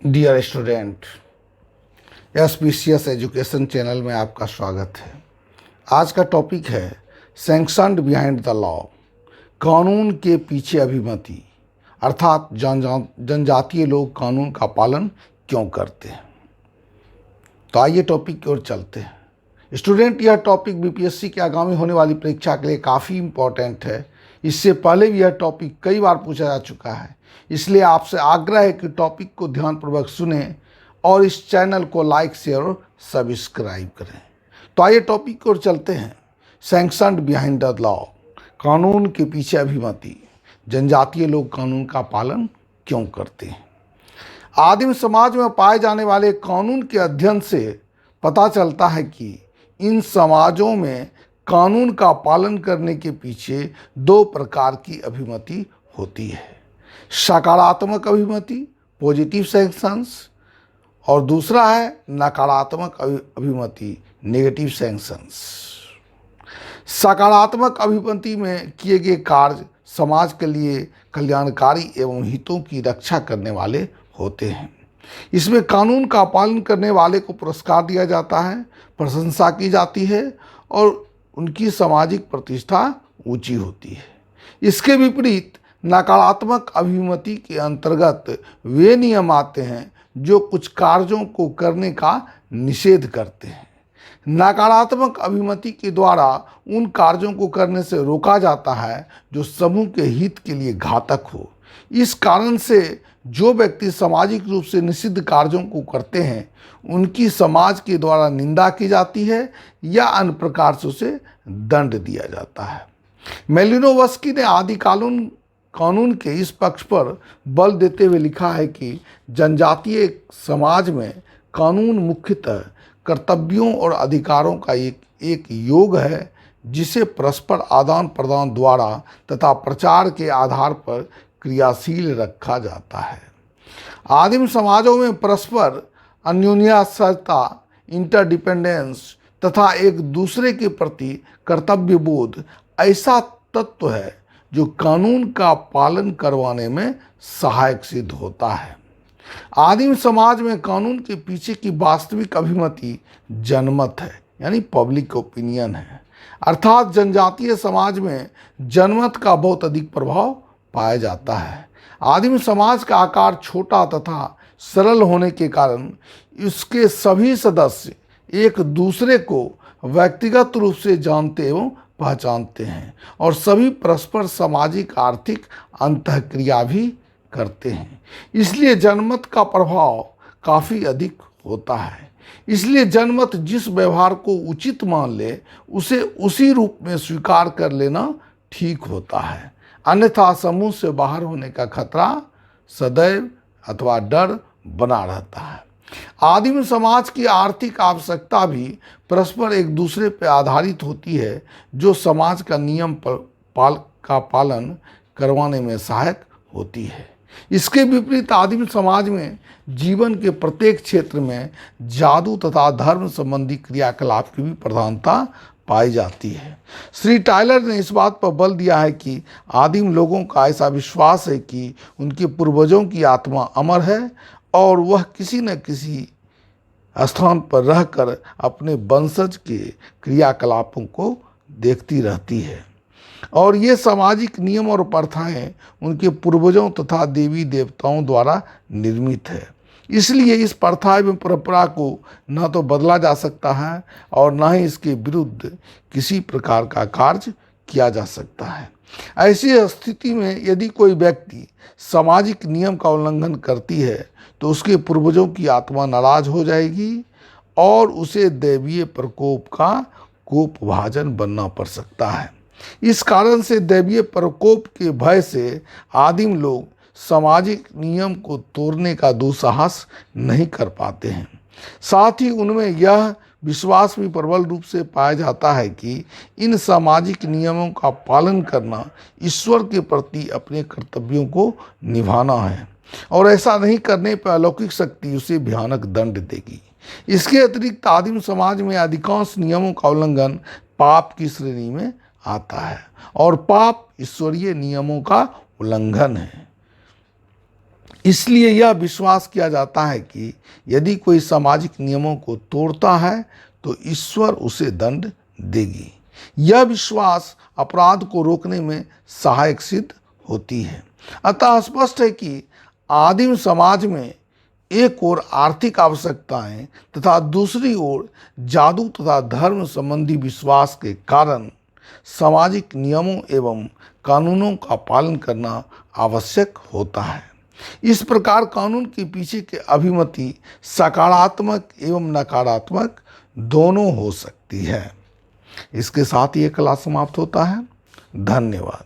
Dear student, एसपीसीएस education channel में आपका स्वागत है। आज का टॉपिक है सैंक्शन्ड बिहाइंड द लॉ, कानून के पीछे अभिमति, अर्थात जनजातीय लोग कानून का पालन क्यों करते हैं। तो आइए टॉपिक की ओर चलते हैं। स्टूडेंट, यह टॉपिक बीपीएससी की आगामी होने वाली परीक्षा के लिए काफ़ी इम्पोर्टेंट है। इससे पहले भी यह टॉपिक कई बार पूछा जा चुका है, इसलिए आपसे आग्रह है कि टॉपिक को ध्यानपूर्वक सुनें और इस चैनल को लाइक, शेयर और सब्सक्राइब करें। तो आइए टॉपिक की ओर चलते हैं। सैंक्शन्ड बिहाइंड द लॉ, कानून के पीछे अभिमति, जनजातीय लोग कानून का पालन क्यों करते हैं। आदिम समाज में पाए जाने वाले कानून के अध्ययन से पता चलता है कि इन समाजों में कानून का पालन करने के पीछे दो प्रकार की अभिमति होती है। सकारात्मक अभिमति, पॉजिटिव सैंक्शंस, और दूसरा है नकारात्मक अभिमति, नेगेटिव सैंक्शंस। सकारात्मक अभिमति में किए गए कार्य समाज के लिए कल्याणकारी एवं हितों की रक्षा करने वाले होते हैं। इसमें कानून का पालन करने वाले को पुरस्कार दिया जाता है, प्रशंसा की जाती है और उनकी सामाजिक प्रतिष्ठा ऊंची होती है। इसके विपरीत नकारात्मक अभिमति के अंतर्गत वे नियम आते हैं जो कुछ कार्यों को करने का निषेध करते हैं। नकारात्मक अभिमति के द्वारा उन कार्यों को करने से रोका जाता है जो समूह के हित के लिए घातक हो। इस कारण से जो व्यक्ति सामाजिक रूप से निषिद्ध कार्यों को करते हैं उनकी समाज के द्वारा निंदा की जाती है या अन्य प्रकार से उसे दंड दिया जाता है। मेलिनोवस्की ने आदि कानून के इस पक्ष पर बल देते हुए लिखा है कि जनजातीय समाज में कानून मुख्यतः कर्तव्यों और अधिकारों का एक योग है जिसे परस्पर आदान प्रदान द्वारा तथा प्रचार के आधार पर क्रियाशील रखा जाता है। आदिम समाजों में परस्पर अन्योन्याश्रयता, इंटरडिपेंडेंस तथा एक दूसरे के प्रति कर्तव्य बोध ऐसा तत्व है जो कानून का पालन करवाने में सहायक सिद्ध होता है। आदिम समाज में कानून के पीछे की वास्तविक अभिमति जनमत है, यानी पब्लिक ओपिनियन है। अर्थात जनजातीय समाज में जनमत का बहुत अधिक प्रभाव पाया जाता है। आदिम समाज का आकार छोटा तथा सरल होने के कारण इसके सभी सदस्य एक दूसरे को व्यक्तिगत रूप से जानते एवं पहचानते हैं और सभी परस्पर सामाजिक आर्थिक अंतःक्रिया भी करते हैं। इसलिए जनमत का प्रभाव काफ़ी अधिक होता है। इसलिए जनमत जिस व्यवहार को उचित मान ले उसे उसी रूप में स्वीकार कर लेना ठीक होता है, अन्यथा समूह से बाहर होने का खतरा सदैव अथवा डर बना रहता है। आदिम समाज की आर्थिक आवश्यकता भी परस्पर एक दूसरे पर आधारित होती है जो समाज का नियम का पालन करवाने में सहायक होती है। इसके विपरीत आदिम समाज में जीवन के प्रत्येक क्षेत्र में जादू तथा धर्म संबंधी क्रियाकलाप की भी प्रधानता पाई जाती है। श्री टायलर ने इस बात पर बल दिया है कि आदिम लोगों का ऐसा विश्वास है कि उनके पूर्वजों की आत्मा अमर है और वह किसी न किसी स्थान पर रहकर अपने वंशज के क्रियाकलापों को देखती रहती है और ये सामाजिक नियम और प्रथाएं उनके पूर्वजों तथा देवी देवताओं द्वारा निर्मित है। इसलिए इस प्रथा एवं परंपरा को न तो बदला जा सकता है और न ही इसके विरुद्ध किसी प्रकार का कार्य किया जा सकता है। ऐसी स्थिति में यदि कोई व्यक्ति सामाजिक नियम का उल्लंघन करती है तो उसके पूर्वजों की आत्मा नाराज हो जाएगी और उसे दैवीय प्रकोप का कोपभाजन बनना पड़ सकता है। इस कारण से दैवीय प्रकोप के भय से आदिम लोग सामाजिक नियम को तोड़ने का दुस्साहस नहीं कर पाते हैं। साथ ही उनमें यह विश्वास भी प्रबल रूप से पाया जाता है कि इन सामाजिक नियमों का पालन करना ईश्वर के प्रति अपने कर्तव्यों को निभाना है और ऐसा नहीं करने पर अलौकिक शक्ति उसे भयानक दंड देगी। इसके अतिरिक्त आदिम समाज में अधिकांश नियमों का उल्लंघन पाप की श्रेणी में आता है और पाप ईश्वरीय नियमों का उल्लंघन है। इसलिए यह विश्वास किया जाता है कि यदि कोई सामाजिक नियमों को तोड़ता है तो ईश्वर उसे दंड देगी। यह विश्वास अपराध को रोकने में सहायक सिद्ध होती है। अतः स्पष्ट है कि आदिम समाज में एक ओर आर्थिक आवश्यकताएं तथा दूसरी ओर जादू तथा धर्म संबंधी विश्वास के कारण सामाजिक नियमों एवं कानूनों का पालन करना आवश्यक होता है। इस प्रकार कानून के पीछे के अभिमति सकारात्मक एवं नकारात्मक दोनों हो सकती है। इसके साथ ये क्लास समाप्त होता है। धन्यवाद।